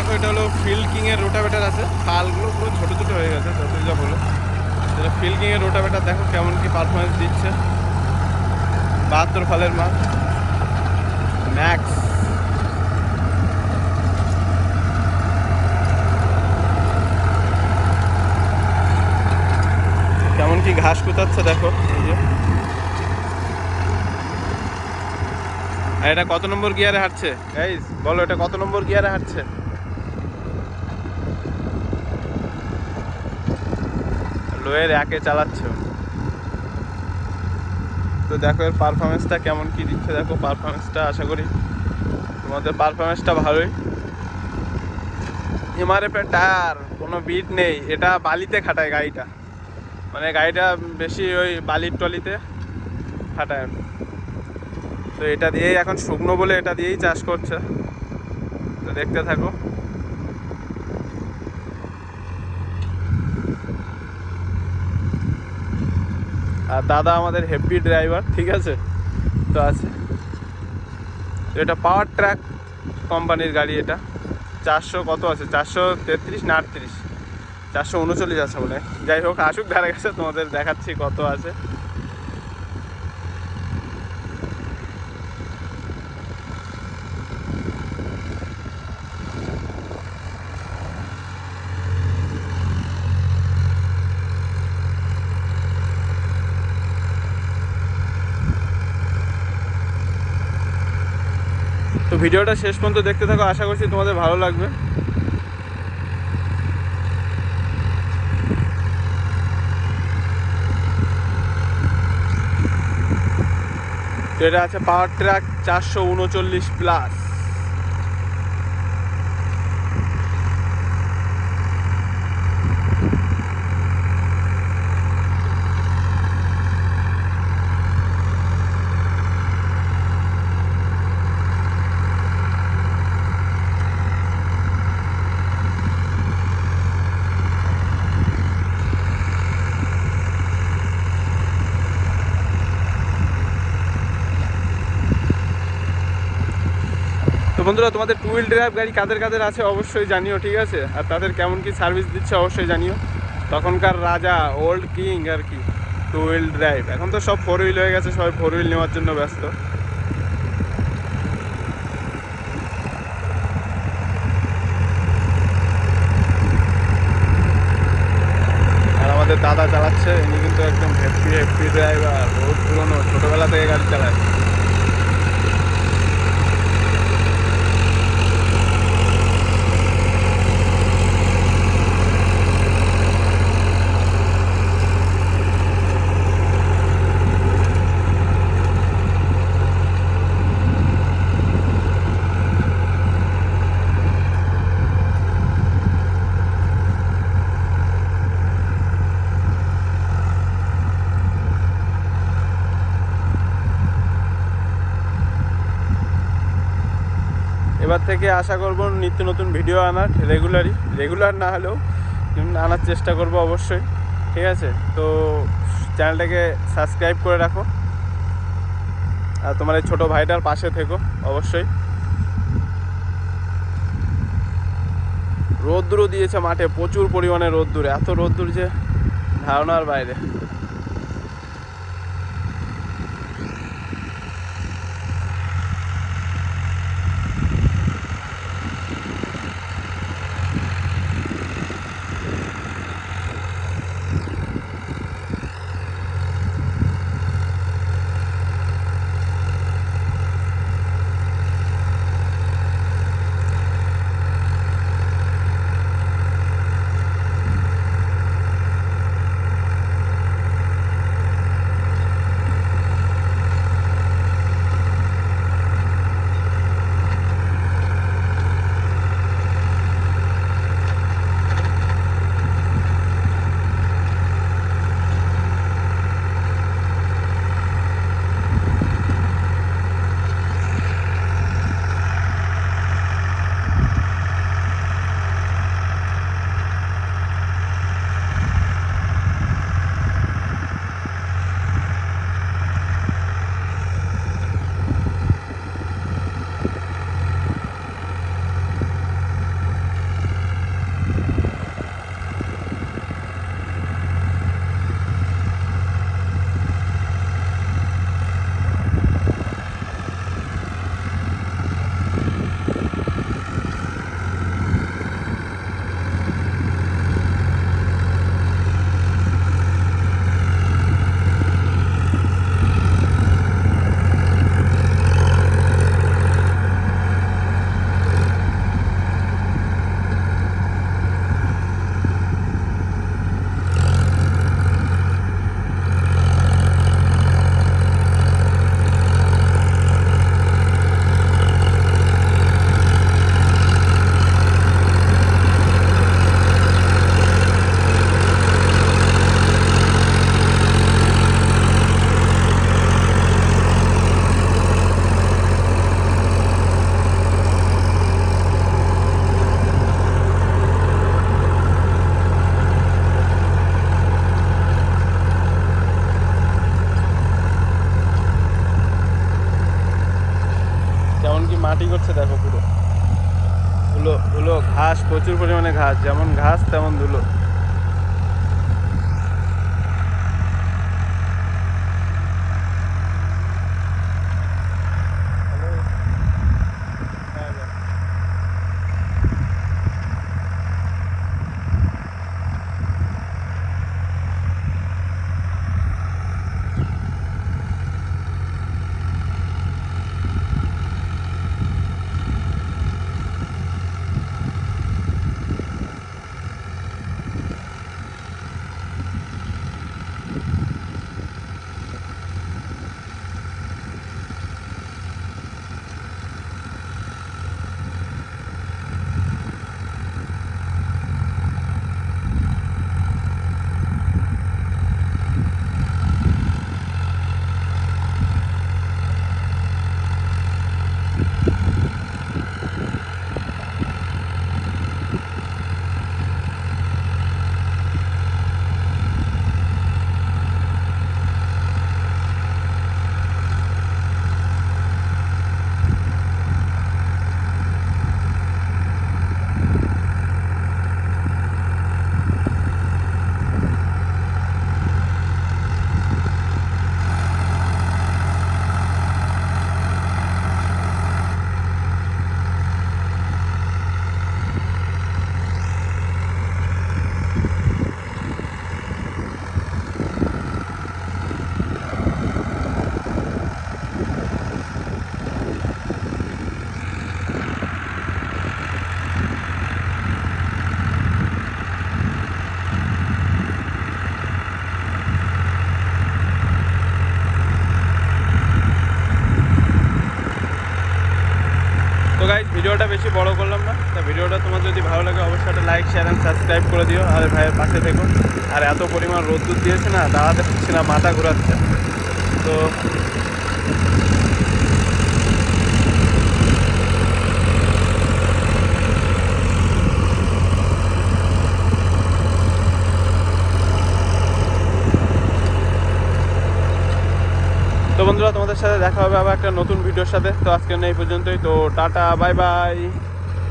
দেখো এটা হলো ফিল্ড কিং এর রোটাভেটার আছে, খালগুলো পুরো ছোটো ছোটো হয়ে গেছে যতই যা বলো। এটা ফিল্ড কিং এর রোটাভেটার, দেখো কেমন কি পারফরমেন্স দিচ্ছে। 72 ফালের মাল ম্যাক্স। কেমন কি ঘাস কুচাচ্ছে দেখো এই যে। আর এটা কত নম্বর গিয়ারে হাঁটছে গাইস বলো, এটা কত নম্বর গিয়ারে হাঁটছে? লোয়ের একে চালাচ্ছে। তো দেখো এর পারফরমেন্সটা কেমন কি দিচ্ছে, দেখো পারফরমেন্সটা আশা করি তোমাদের পারফরমেন্সটা ভালোই। এমআরএফ এর টায়ার কোনো বিট নেই, এটা বালিতে খাটায় গাড়িটা, মানে গাড়িটা বেশি ওই বালির টলিতে খাটায়। তো এটা দিয়েই এখন শুকনো বলে এটা দিয়েই চাষ করছে, তো দেখতে থাকো। আর দাদা আমাদের হেভি ড্রাইভার, ঠিক আছে, তো আছে। তো এটা পাওয়ার ট্র্যাক কোম্পানির গাড়ি, এটা 400 কত আছে, 433 না 38, 439 আছে বলে। যাই হোক আসুক ধারে কাছে, তোমাদের দেখাচ্ছি কত আছে। তো ভিডিওটা শেষ পর্যন্ত দেখতে থাকো, আশা করছি তোমাদের ভালো লাগবে। তো এটা আছে পাওয়ার ট্র্যাক 439+। তো বন্ধুরা তোমাদের টু হুইল ড্রাইভ গাড়ি কাদের কাদের আছে অবশ্যই জানিও, ঠিক আছে, আর তাদের কেমন কি সার্ভিস দিচ্ছে অবশ্যই জানিও। তখনকার রাজা ওল্ড কিং আর কি টু হুইল ড্রাইভ, এখন তো সব 4 হুইল হয়ে গেছে, সবাই 4 হুইল নেওয়ার জন্য ব্যস্ত। আর আমাদের দাদা চালাচ্ছে, ইনি কিন্তু একদম হেভি ড্রাইভার, বহুত পুরনো, ছোটোবেলা থেকে গাড়ি চালায়। এবার থেকে আশা করব নিত্য নতুন ভিডিও আনার, রেগুলার না হলেও আনার চেষ্টা করব অবশ্যই, ঠিক আছে। তো চ্যানেলটাকে সাবস্ক্রাইব করে রাখো, আর তোমার এই ছোটো ভাইটার পাশে থেকো অবশ্যই। রোদ্দুরও দিয়েছে মাঠে, প্রচুর পরিমাণে রোদ্দুর, এত রোদ্দুর যে ধারণার বাইরে। মাটি করছে দেখো, পুরো ধুলো ধুলো, ঘাস, প্রচুর পরিমাণে ঘাস, যেমন ঘাস তেমন ধুলো। তো গাইজ, ভিডিওটা বেশি বড় করলাম না। তা ভিডিওটা তোমার যদি ভালো লাগে অবশ্যই একটা লাইক, শেয়ার অ্যান্ড সাবস্ক্রাইব করে দিও, আর ভাইয়ের পাশে থেকো। আর এত পরিমাণ রোদ্দুর দিয়েছে না, দাঁড়াতে পারছি না, মাথা ঘোরাচ্ছে। তো তো বন্ধুরা, তোমাদের সাথে দেখা হবে আবার একটা নতুন ভিডিওর সাথে। তো আজকে এই পর্যন্তই। তো টাটা, বাই বাই।